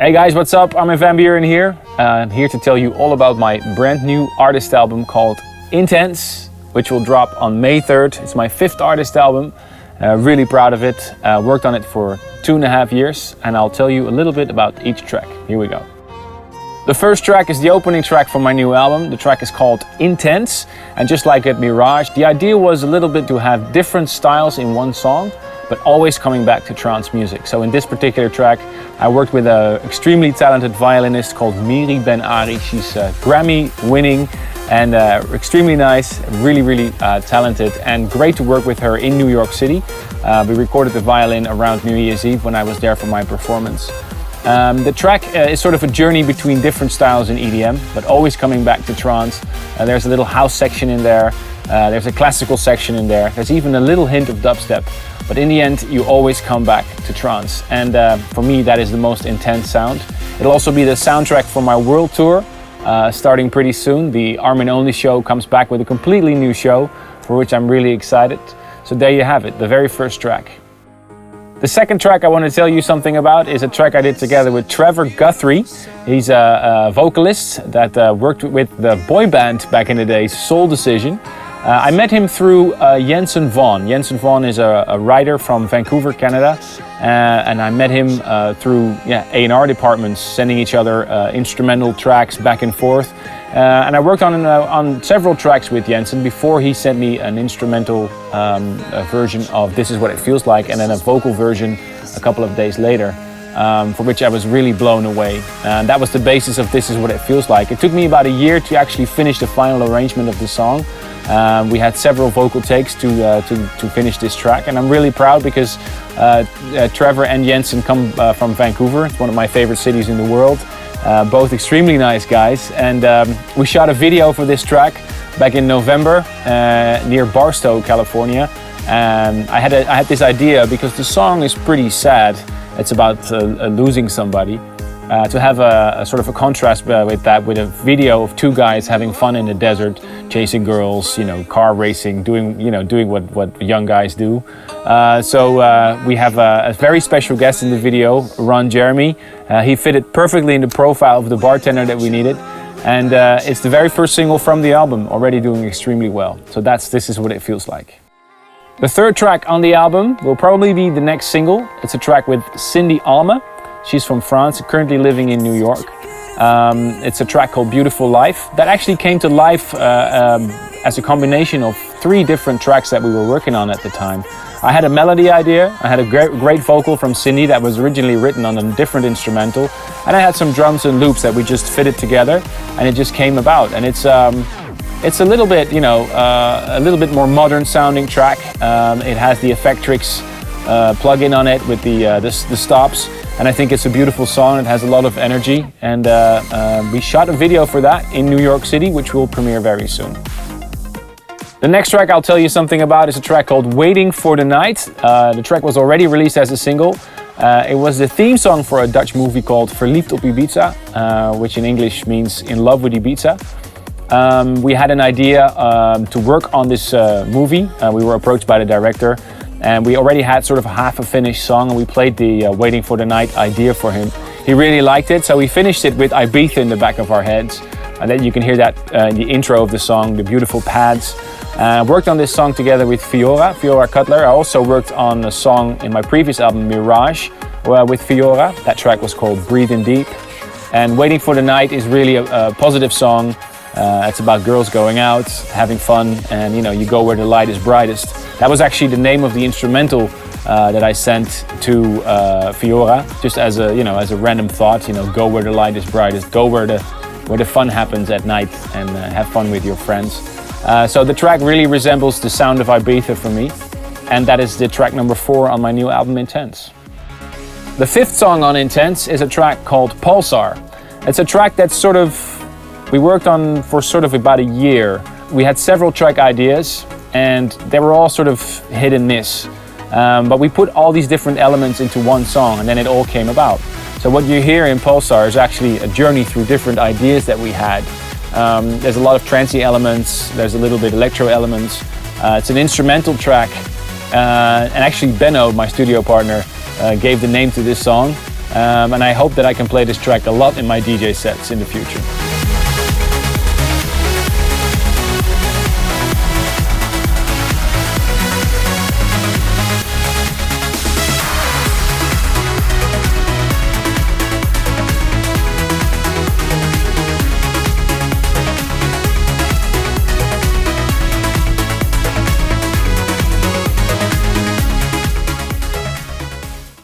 Hey guys, what's up? Armin van Buuren here. I'm here to tell you all about my brand new artist album called Intense, which will drop on May 3rd. It's my 5th artist album. Really proud of it. Worked on it for 2.5 years, and I'll tell you a little bit about each track. Here we go. The first track is the opening track from my new album. The track is called Intense, and just like at Mirage, the idea was a little bit to have different styles in one song, but always coming back to trance music. So in this particular track, I worked with an extremely talented violinist called Miri Ben-Ari. She's Grammy-winning and extremely nice, really talented, and great to work with her in New York City. We recorded the violin around New Year's Eve when I was there for my performance. The track is sort of a journey between different styles in EDM, but always coming back to trance. There's a little house section in there, there's a classical section in there, there's even a little hint of dubstep. But in the end, you always come back to trance. And for me, that is the most intense sound. It'll also be the soundtrack for my world tour, starting pretty soon. The Armin Only show comes back with a completely new show, for which I'm really excited. So there you have it, the very first track. The second track I want to tell you something about is a track I did together with Trevor Guthrie. He's a vocalist that worked with the boy band back in the days, Soul Decision. I met him through Jensen Vaughan. Jensen Vaughan is a writer from Vancouver, Canada, and I met him through A&R departments, sending each other instrumental tracks back and forth. And I worked on several tracks with Jensen before he sent me an instrumental version of This Is What It Feels Like, and then a vocal version a couple of days later, for which I was really blown away. And that was the basis of This Is What It Feels Like. It took me about a year to actually finish the final arrangement of the song. We had several vocal takes to finish this track, and I'm really proud because Trevor and Jensen come from Vancouver. It's one of my favorite cities in the world. Both extremely nice guys, and we shot a video for this track back in November near Barstow, California. And I had this idea because the song is pretty sad. It's about losing somebody. To have a sort of a contrast with that, with a video of two guys having fun in the desert, chasing girls, car racing, doing what young guys do. So we have a very special guest in the video, Ron Jeremy. He fitted perfectly in the profile of the bartender that we needed. And it's the very first single from the album, already doing extremely well. So This Is What It Feels Like. The third track on the album will probably be the next single. It's a track with Cindy Alma. She's from France, currently living in New York. It's a track called Beautiful Life that actually came to life as a combination of 3 different tracks that we were working on at the time. I had a melody idea, I had a great vocal from Cindy that was originally written on a different instrumental, and I had some drums and loops that we just fitted together, and it just came about. And it's a little bit, a little bit more modern sounding track. It has the Effectrix plug-in on it with the stops. And I think it's a beautiful song. It has a lot of energy, and we shot a video for that in New York City, which will premiere very soon. The next track I'll tell you something about is a track called Waiting for the Night. The track was already released as a single. It was the theme song for a Dutch movie called Verliefd op Ibiza, which in English means In Love with Ibiza. We had an idea to work on this movie. We were approached by the director, and we already had sort of half a finished song, and we played the Waiting for the Night idea for him. He really liked it, so we finished it with Ibiza in the back of our heads. And then you can hear that in the intro of the song, the beautiful pads. Worked on this song together with Fiora Cutler. I also worked on a song in my previous album, Mirage, with Fiora. That track was called Breathing Deep. And Waiting for the Night is really a positive song. It's about girls going out, having fun, and you go where the light is brightest. That was actually the name of the instrumental that I sent to Fiora, just as a random thought. Go where the light is brightest, go where the fun happens at night, and have fun with your friends. So the track really resembles the sound of Ibiza for me, and that is the track number 4 on my new album Intense. The 5th song on Intense is a track called Pulsar. It's a track that's we worked on for sort of about a year. We had several track ideas, and they were all sort of hit and miss. But we put all these different elements into one song, and then it all came about. So what you hear in Pulsar is actually a journey through different ideas that we had. There's a lot of trancy elements, there's a little bit electro elements. It's an instrumental track, and actually Benno, my studio partner, gave the name to this song. and I hope that I can play this track a lot in my DJ sets in the future.